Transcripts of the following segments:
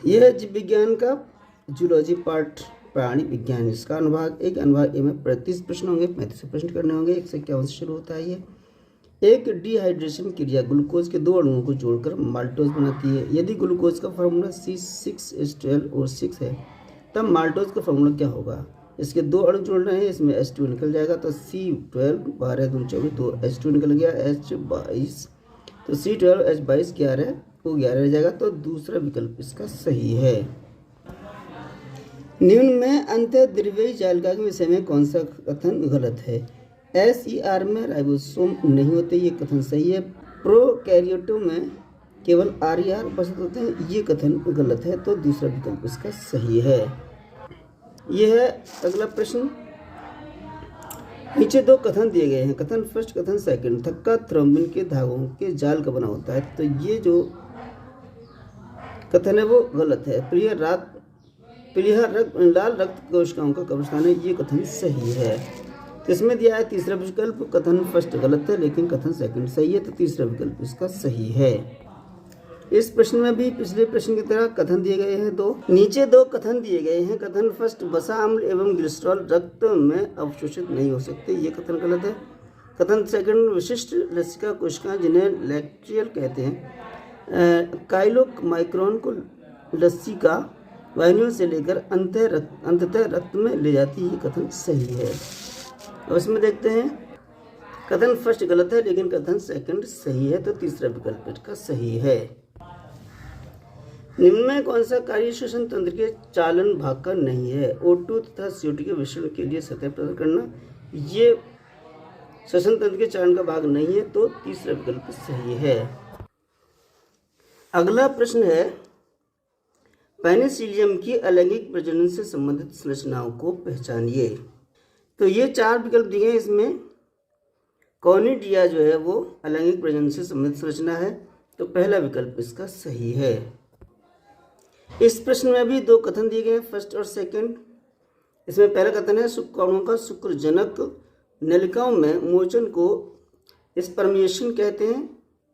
यह जीव विज्ञान का जूलॉजी पार्ट प्राणी विज्ञान, इसका अनुभाग एक। अनुभाग ए में 35 प्रश्न होंगे, 35 प्रश्न करने होंगे। 151 से शुरू होता है ये। एक डिहाइड्रेशन क्रिया ग्लूकोज के 2 अणुओं को जोड़कर माल्टोज बनाती है। यदि ग्लूकोज का फार्मूला C6H12 और 6 है तब माल्टोज का फार्मूला क्या होगा? इसके 2 अणु जोड़ रहे हैं, इसमें H2 निकल जाएगा तो C12 12 दूनी 24, तो H2 निकल गया, H22 तो C12 H22 11 वो 11 रह जाएगा, तो दूसरा विकल्प इसका सही है। निम्न में अंतःद्रव्यी जालिका के विषय में कौन सा कथन गलत है? SER में राइबोसोम नहीं होते, ये कथन सही है। प्रोकैरियोटों में केवल RER उपस्थित होते हैं, ये कथन गलत है, तो दूसरा विकल्प इसका सही है। यह है अगला प्रश्न। नीचे 2 कथन दिए गए हैं, कथन फर्स्ट कथन सेकंड। थक्का थ्रोम्बिन के धागों के जाल का बना होता है, तो ये जो कथन है वो गलत है। लाल रक्त कोशिकाओं का कब्रिस्तान है, ये कथन सही है। तो इसमें दिया है तीसरा विकल्प, कथन फर्स्ट गलत है लेकिन कथन सेकंड सही है, तो तीसरा विकल्प इसका सही है। इस प्रश्न में भी पिछले प्रश्न की तरह कथन दिए गए हैं 2। नीचे 2 कथन दिए गए हैं। कथन फर्स्ट, वसा अम्ल एवं ग्लिसरॉल रक्त में अवशोषित नहीं हो सकते, ये कथन गलत है। कथन सेकंड, विशिष्ट लसिका कोशिकाएं जिन्हें लैक्टियल कहते हैं काइलोमाइक्रोन को लसिका वाहिनियों से लेकर अंततः रक्त में ले जाती है, ये कथन सही है। अब इसमें देखते हैं, कथन फर्स्ट गलत है लेकिन कथन सेकंड सही है, तो तीसरा विकल्प इसका सही है। निम्न में कौन सा कार्य श्वसन तंत्र के चालन भाग का नहीं है? O2 तथा CO2 के मिश्रण के लिए सतह प्रदान करना, ये श्वसन तंत्र के चालन का भाग नहीं है, तो तीसरा विकल्प सही है। अगला प्रश्न है, पेनिसिलियम की अलैंगिक प्रजनन से संबंधित संरचनाओं को पहचानिए। तो ये 4 विकल्प दिए हैं, इसमें कॉनिडिया जो है वो अलैंगिक प्रजनन से संबंधित संरचना है, तो पहला विकल्प इसका सही है। इस प्रश्न में भी 2 कथन दिए गए हैं, फर्स्ट और सेकंड। इसमें पहला कथन है, शुक्राणुओं का शुक्रजनक नलिकाओं में मोचन को स्पर्मिएशन कहते हैं,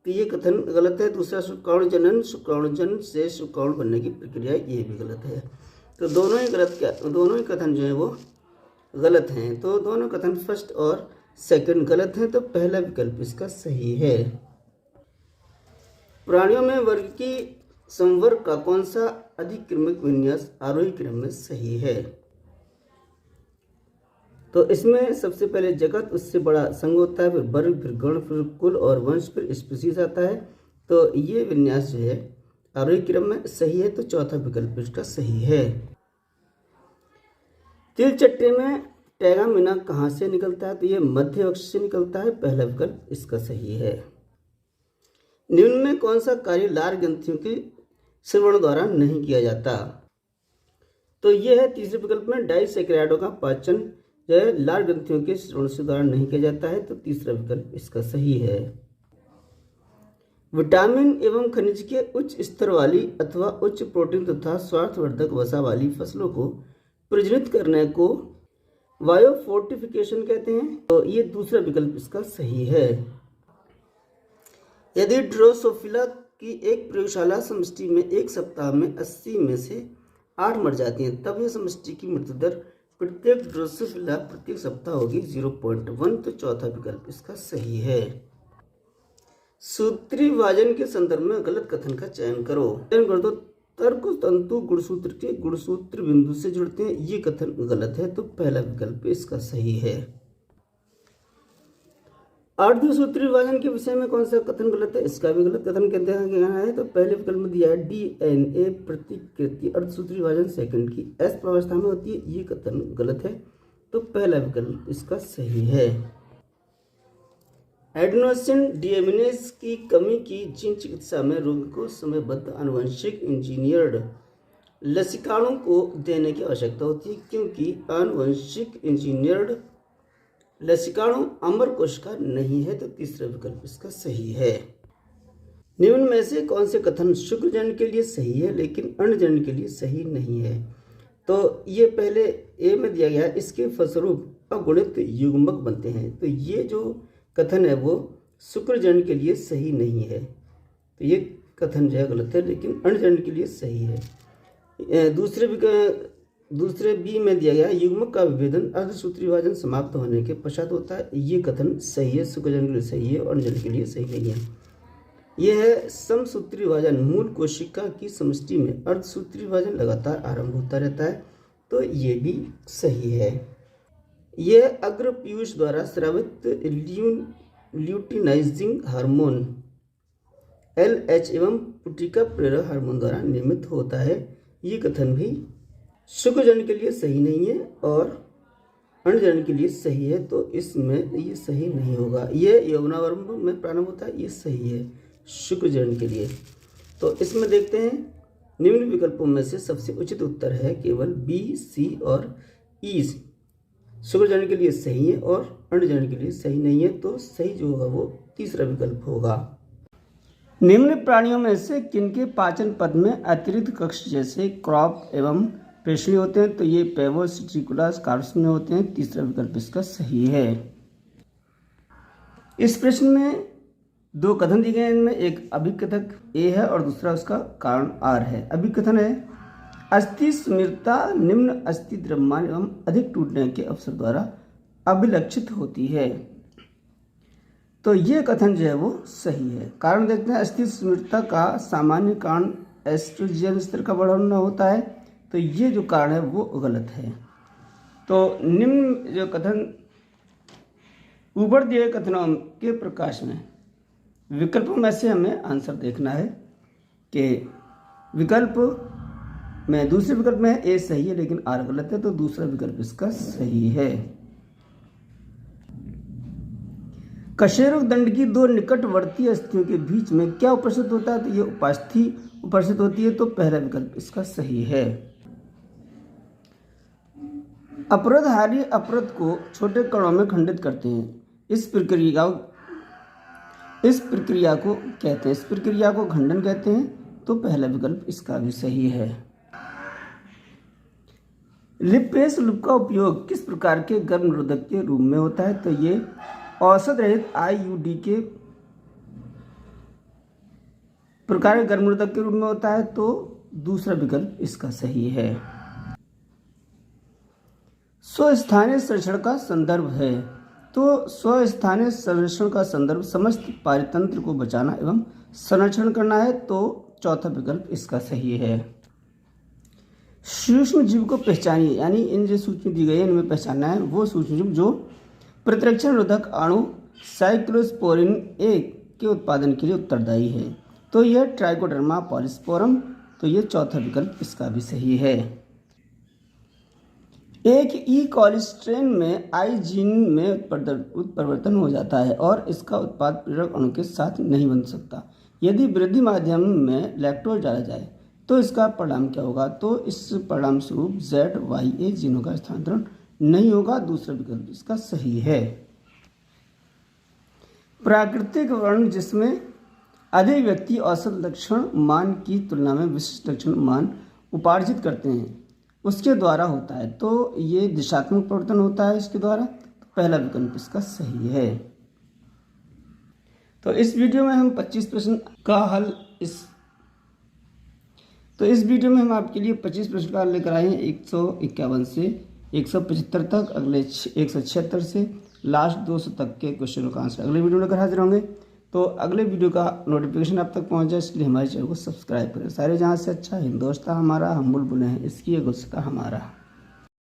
तो ये कथन गलत है। दूसरा, शुक्राणुजन से शुक्राणु बनने की प्रक्रिया, ये भी गलत है। तो दोनों ही कथन जो है वो गलत हैं, तो दोनों कथन फर्स्ट और सेकंड गलत हैं, तो पहला विकल्प इसका सही है। प्राणियों में वर्ग की संवर्ग का कौन सा अधिक्रमिक विन्यास आरोही क्रम में सही है? तो इसमें सबसे पहले जगत, उससे बड़ा संघ होता है, फिर वर्ग, फिर गण, फिर कुल और वंश, फिर स्पीशीज आता है, तो ये विन्यास जो है आरोही क्रम में सही है, तो चौथा विकल्प इसका सही है। तिल चट्टे में टैगामिना कहाँ से निकलता है? तो ये मध्य अक्ष से निकलता है, पहला विकल्प इसका सही है। निम्न में कौन सा कार्य लार ग्रंथियों के श्रवण द्वारा नहीं किया जाता? तो यह है तीसरे विकल्प में, डाइसैकेराइडों का पाचन जो है लार ग्रंथियों के श्रवण से द्वारा नहीं किया जाता है, तो तीसरा विकल्प इसका सही है। विटामिन एवं खनिज के उच्च स्तर वाली अथवा उच्च प्रोटीन तथा स्वास्थ्यवर्धक वसा वाली फसलों को प्रजनित करने को बायोफोर्टिफिकेशन कहते हैं, तो ये दूसरा विकल्प इसका सही है। यदि ड्रोसोफिला की एक प्रयोगशाला समष्टि में एक सप्ताह में 80 में से 8 मर जाती हैं, तब यह समष्टि की मृत्यु दर प्रत्येक ड्रोसोफिला प्रत्येक सप्ताह होगी 0.1, तो चौथा विकल्प इसका सही है। सूत्री विभाजन के संदर्भ में गलत कथन का चयन करो। चयन कर दो, तर्क तंतु गुणसूत्र के गुणसूत्र बिंदु से जुड़ते हैं, ये कथन गलत है, तो पहला विकल्प इसका सही है। अर्धसूत्री विभाजन के विषय में कौन सा कथन गलत है? इसका भी गलत कथन कहते हैं, तो पहले विकल्प में दिया है DNA प्रतिकृति अर्धसूत्री विभाजन सेकंड की S प्रावस्था में होती है, ये कथन गलत है, तो पहला विकल्प इसका सही है। एडेनोसिन डीएमिनेज की कमी की जीन चिकित्सा में रोगी को समयबद्ध आनुवंशिक इंजीनियर्ड लसिकाणु को देने की आवश्यकता होती है, क्योंकि आनुवंशिक इंजीनियर्ड लसिकाणु अमर कोशिका नहीं है, तो तीसरा विकल्प इसका सही है। निम्न में से कौन से कथन शुक्रजनन के लिए सही है लेकिन अन्नजनन के लिए सही नहीं है? तो ये पहले ए में दिया गया है, इसके फलस्वरूप अगुणित युग्मक बनते हैं, तो ये जो कथन है वो शुक्रजनन के लिए सही नहीं है, तो ये कथन जो है गलत है, लेकिन अन्नजनन के लिए सही है। दूसरे बी में दिया गया युग्मक का विभेदन अर्धसूत्री विभाजन समाप्त होने के पश्चात होता है। ये कथन सही है, शुक्रजन के लिए सही है और अंडजन के लिए सही नहीं है। यह है समसूत्री विभाजन मूल कोशिका की समष्टि में अर्धसूत्री विभाजन लगातार आरंभ होता रहता है, तो ये भी सही है। यह अग्र पीयूष द्वारा स्रावित ल्यूटिनाइजिंग हार्मोन LH एवं पुटिका प्रेरक हार्मोन द्वारा निर्मित होता है। ये कथन भी शुक्रजन के लिए सही नहीं है और अंडजन के लिए सही है, तो इसमें ये सही नहीं होगा। यह यौनावर्म में प्रारंभ होता है, ये सही है शुक्रजन के लिए। तो इसमें देखते हैं निम्न विकल्पों में से सबसे उचित उत्तर है केवल B, C और E शुक्रजन के लिए सही है और अंडजन के लिए सही नहीं है, तो सही जो होगा वो तीसरा विकल्प होगा। निम्न प्राणियों में से किनके पाचन पद में अतिरिक्त कक्ष जैसे क्रॉप एवं प्रेषणी होते हैं, तो ये पेवोस, सिट्रिकुलास, कार्प्स में होते हैं। तीसरा विकल्प इसका सही है। इस प्रश्न में दो कथन दिए गए हैं, इनमें एक अभिकथक A है और दूसरा उसका कारण R है। अभिकथन है अस्थि स्मृता निम्न अस्थि द्रव्यमान एवं अधिक टूटने के अवसर द्वारा अभिलक्षित होती है, तो ये कथन जो है वो सही है। कारण देखते हैं अस्थि स्मृता का सामान्य कारण एस्ट्रोजन स्तर का बढ़ना होता है, तो ये जो कारण है वो गलत है। तो निम्न जो कथन ऊपर दिए कथनों के प्रकाश में विकल्पों में से हमें आंसर देखना है कि विकल्प में दूसरे विकल्प में A सही है लेकिन R गलत है, तो दूसरा विकल्प इसका सही है। कशेरुक दंड की दो निकटवर्ती अस्थियों के बीच में क्या उपस्थित होता है, तो ये उपास्थि उपस्थित होती है, तो पहला विकल्प इसका सही है। अपरदहारी अपरद को छोटे कणों में खंडित करते हैं, इस प्रक्रिया को कहते हैं, इस प्रक्रिया को खंडन कहते हैं, तो पहला विकल्प इसका भी सही है। लिपेस लूप का उपयोग किस प्रकार के गर्भ निरोधक के रूप में होता है, तो ये औसत रहित IUD के प्रकार के गर्भ निरोधक के रूप में होता है, तो दूसरा विकल्प इसका सही है। स्वस्थानीय संरक्षण का संदर्भ है, तो स्वस्थानीय संरक्षण का संदर्भ समस्त पारितंत्र को बचाना एवं संरक्षण करना है, तो चौथा विकल्प इसका सही है। सूक्ष्म जीव को पहचानिए, यानी इन जो सूक्ष्म दी गई है इनमें पहचानना है वो सूक्ष्म जीव जो प्रतिरक्षण रोधक अणु साइक्लोस्पोरिन A के उत्पादन के लिए उत्तरदायी है, तो यह ट्राइकोडर्मा पॉलिस्पोरम, तो यह चौथा विकल्प इसका भी सही है। एक ई कॉली स्ट्रेन में I जीन में उत्परिवर्तन हो जाता है और इसका उत्पाद प्रेरक अणु के साथ नहीं बन सकता। यदि वृद्धि माध्यम में लैक्टोज डाला जाए तो इसका परिणाम क्या होगा, तो इस परिणाम स्वरूप ZYA जीनों का स्थानांतरण नहीं होगा, दूसरा विकल्प इसका सही है। प्राकृतिक वर्ण जिसमें अधिक व्यक्ति औसत लक्षण मान की तुलना में विशिष्ट लक्षण मान उपार्जित करते हैं उसके द्वारा होता है, तो ये दिशात्मक परिवर्तन होता है इसके द्वारा, तो पहला विकल्प इसका सही है। तो इस वीडियो में हम 25 प्रश्न का हल इस वीडियो में हम आपके लिए 25 प्रश्न का हल लेकर आए हैं 151 से 175 तक, अगले 176 से लास्ट 200 तक के क्वेश्चनों का आंसर अगले वीडियो में लेकर हाजिर होंगे। तो अगले वीडियो का नोटिफिकेशन आप तक पहुंच जाए इसके लिए हमारे चैनल को सब्सक्राइब करें। सारे जहां से अच्छा हिंदुस्तान हमारा, हम बुलबुल हैं इसकी गुस्सा हमारा।